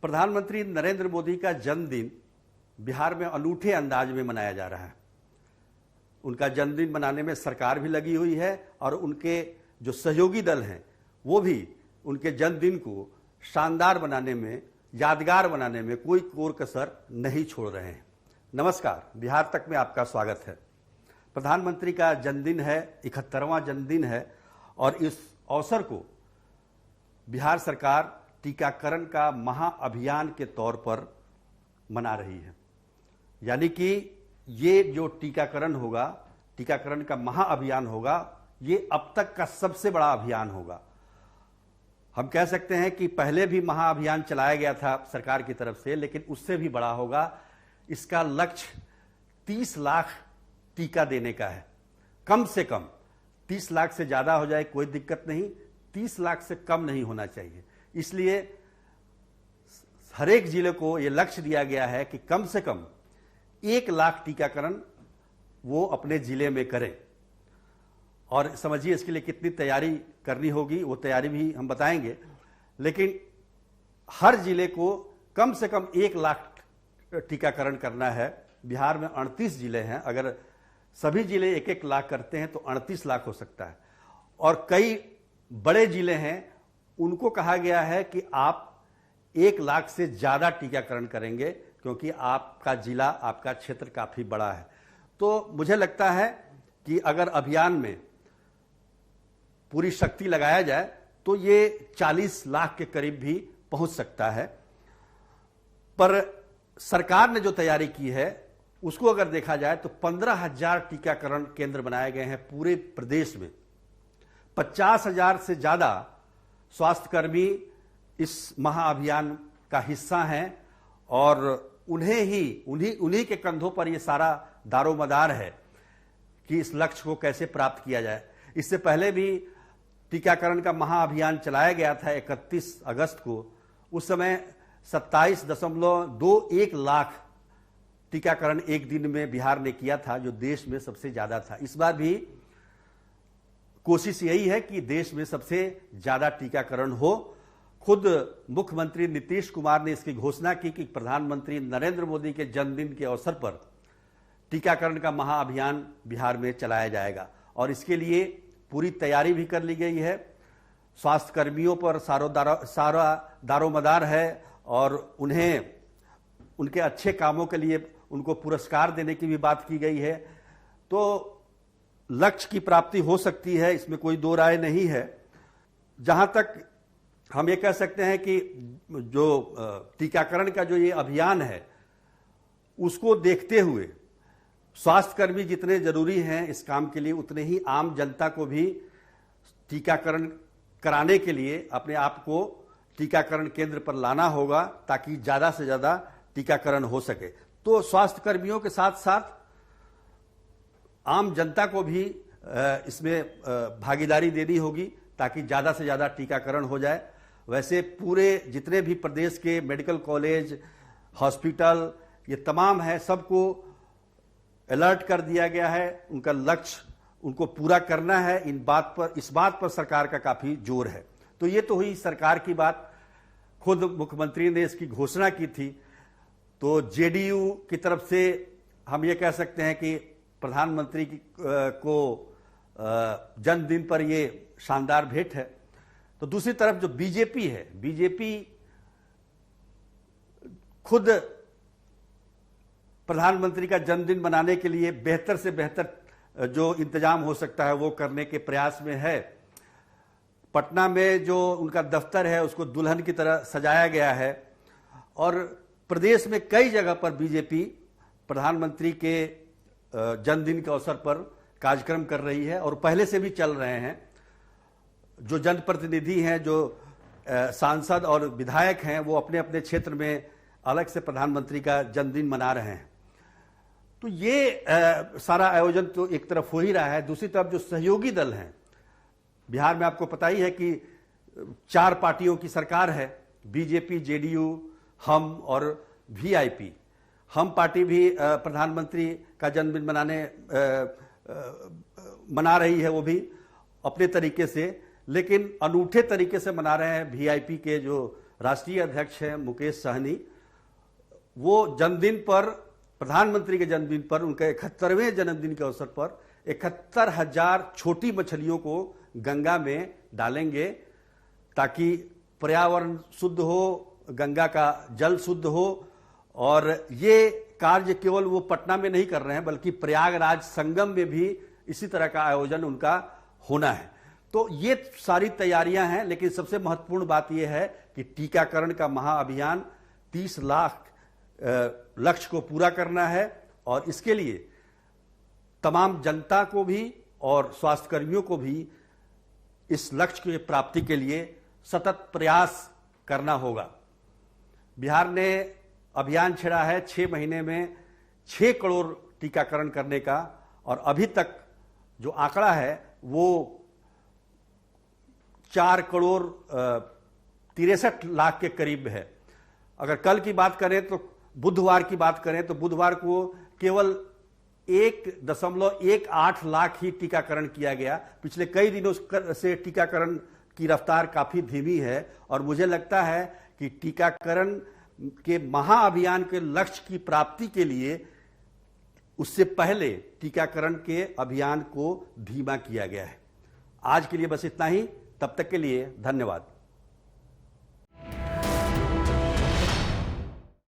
प्रधानमंत्री नरेंद्र मोदी का जन्मदिन बिहार में अनूठे अंदाज में मनाया जा रहा है। उनका जन्मदिन मनाने में सरकार भी लगी हुई है और उनके जो सहयोगी दल हैं वो भी उनके जन्मदिन को शानदार बनाने में, यादगार बनाने में कोई कोर कसर नहीं छोड़ रहे हैं। नमस्कार, बिहार तक में आपका स्वागत है। प्रधानमंत्री का जन्मदिन है, 71वां जन्मदिन है और इस अवसर को बिहार सरकार टीकाकरण का महाअभियान के तौर पर मना रही है। यानी कि ये जो टीकाकरण होगा, टीकाकरण का महाअभियान होगा, ये अब तक का सबसे बड़ा अभियान होगा। हम कह सकते हैं कि पहले भी महाअभियान चलाया गया था सरकार की तरफ से, लेकिन उससे भी बड़ा होगा। इसका लक्ष्य 30 लाख टीका देने का है। कम से कम 30 लाख से ज्यादा हो जाए कोई दिक्कत नहीं, 30 लाख से कम नहीं होना चाहिए। इसलिए हर एक जिले को यह लक्ष्य दिया गया है कि कम से कम 1 लाख टीकाकरण वो अपने जिले में करें। और समझिए इसके लिए कितनी तैयारी करनी होगी, वो तैयारी भी हम बताएंगे। लेकिन हर जिले को कम से कम 1 लाख टीकाकरण करना है। बिहार में 38 जिले हैं, अगर सभी जिले 1-1 लाख करते हैं तो 38 लाख हो सकता है। और कई बड़े जिले हैं, उनको कहा गया है कि आप 1 लाख से ज्यादा टीकाकरण करेंगे, क्योंकि आपका जिला, आपका क्षेत्र काफी बड़ा है। तो मुझे लगता है कि अगर अभियान में पूरी शक्ति लगाया जाए तो ये 40 लाख के करीब भी पहुंच सकता है। पर सरकार ने जो तैयारी की है उसको अगर देखा जाए तो 15,000 टीकाकरण केंद्र बनाए गए हैं पूरे प्रदेश में। 50,000 से ज्यादा स्वास्थ्यकर्मी इस महाअभियान का हिस्सा हैं और उन्हीं के कंधों पर यह सारा दारोमदार है कि इस लक्ष्य को कैसे प्राप्त किया जाए। इससे पहले भी टीकाकरण का महाअभियान चलाया गया था 31 अगस्त को। उस समय 27.21 लाख टीकाकरण एक दिन में बिहार ने किया था, जो देश में सबसे ज्यादा था। इस बार भी कोशिश यही है कि देश में सबसे ज्यादा टीकाकरण हो। खुद मुख्यमंत्री नीतीश कुमार ने इसकी घोषणा की कि प्रधानमंत्री नरेंद्र मोदी के जन्मदिन के अवसर पर टीकाकरण का महाअभियान बिहार में चलाया जाएगा और इसके लिए पूरी तैयारी भी कर ली गई है। स्वास्थ्य कर्मियों पर सारा दारोमदार है और उन्हें उनके अच्छे कामों के लिए उनको पुरस्कार देने की भी बात की गई है। तो लक्ष्य की प्राप्ति हो सकती है, इसमें कोई दो राय नहीं है। जहां तक हम ये कह सकते हैं कि जो टीकाकरण का जो ये अभियान है उसको देखते हुए स्वास्थ्यकर्मी जितने जरूरी हैं इस काम के लिए, उतने ही आम जनता को भी टीकाकरण कराने के लिए अपने आप को टीकाकरण केंद्र पर लाना होगा, ताकि ज्यादा से ज्यादा टीकाकरण हो सके। तो स्वास्थ्यकर्मियों के साथ साथ आम जनता को भी इसमें भागीदारी देनी होगी, ताकि ज्यादा से ज्यादा टीकाकरण हो जाए। वैसे पूरे जितने भी प्रदेश के मेडिकल कॉलेज, हॉस्पिटल, ये तमाम है, सबको अलर्ट कर दिया गया है। उनका लक्ष्य उनको पूरा करना है। इस बात पर सरकार का काफी जोर है। तो ये तो हुई सरकार की बात। खुद मुख्यमंत्री ने इसकी घोषणा की थी। तो जेडीयू की तरफ से हम ये कह सकते हैं कि प्रधानमंत्री को जन्मदिन पर ये शानदार भेंट है। तो दूसरी तरफ जो बीजेपी है, बीजेपी खुद प्रधानमंत्री का जन्मदिन मनाने के लिए बेहतर से बेहतर जो इंतजाम हो सकता है वो करने के प्रयास में है। पटना में जो उनका दफ्तर है उसको दुल्हन की तरह सजाया गया है और प्रदेश में कई जगह पर बीजेपी प्रधानमंत्री के जन्मदिन के अवसर पर कार्यक्रम कर रही है और पहले से भी चल रहे हैं। जो जनप्रतिनिधि हैं, जो सांसद और विधायक हैं, वो अपने अपने क्षेत्र में अलग से प्रधानमंत्री का जन्मदिन मना रहे हैं। तो ये सारा आयोजन तो एक तरफ हो ही रहा है। दूसरी तरफ जो सहयोगी दल हैं, बिहार में आपको पता ही है कि 4 पार्टियों की सरकार है, बीजेपी, जेडीयू, हम और वीआईपी। हम पार्टी भी प्रधानमंत्री का जन्मदिन मना रही है, वो भी अपने तरीके से, लेकिन अनूठे तरीके से मना रहे हैं वीआईपी के जो राष्ट्रीय अध्यक्ष हैं मुकेश सहनी, वो जन्मदिन पर, प्रधानमंत्री के जन्मदिन पर, उनके 71वें जन्मदिन के अवसर पर 71,000 छोटी मछलियों को गंगा में डालेंगे ताकि पर्यावरण शुद्ध हो, गंगा का जल शुद्ध हो। और ये कार्य केवल वो पटना में नहीं कर रहे हैं बल्कि प्रयागराज संगम में भी इसी तरह का आयोजन उनका होना है। तो ये सारी तैयारियां हैं, लेकिन सबसे महत्वपूर्ण बात यह है कि टीकाकरण का महाअभियान 30 लाख लक्ष्य को पूरा करना है और इसके लिए तमाम जनता को भी और स्वास्थ्यकर्मियों को भी इस लक्ष्य की प्राप्ति के लिए सतत प्रयास करना होगा। बिहार ने अभियान छेड़ा है 6 महीने में 6 करोड़ टीकाकरण करने का, और अभी तक जो आंकड़ा है वो 4 करोड़ 63 लाख के करीब है। अगर कल की बात करें तो बुधवार की बात करें तो बुधवार को केवल 1.18 लाख ही टीकाकरण किया गया। पिछले कई दिनों से टीकाकरण की रफ्तार काफी धीमी है और मुझे लगता है कि टीकाकरण के महाअभियान के लक्ष्य की प्राप्ति के लिए उससे पहले टीकाकरण के अभियान को धीमा किया गया है। आज के लिए बस इतना ही। तब तक के लिए धन्यवाद।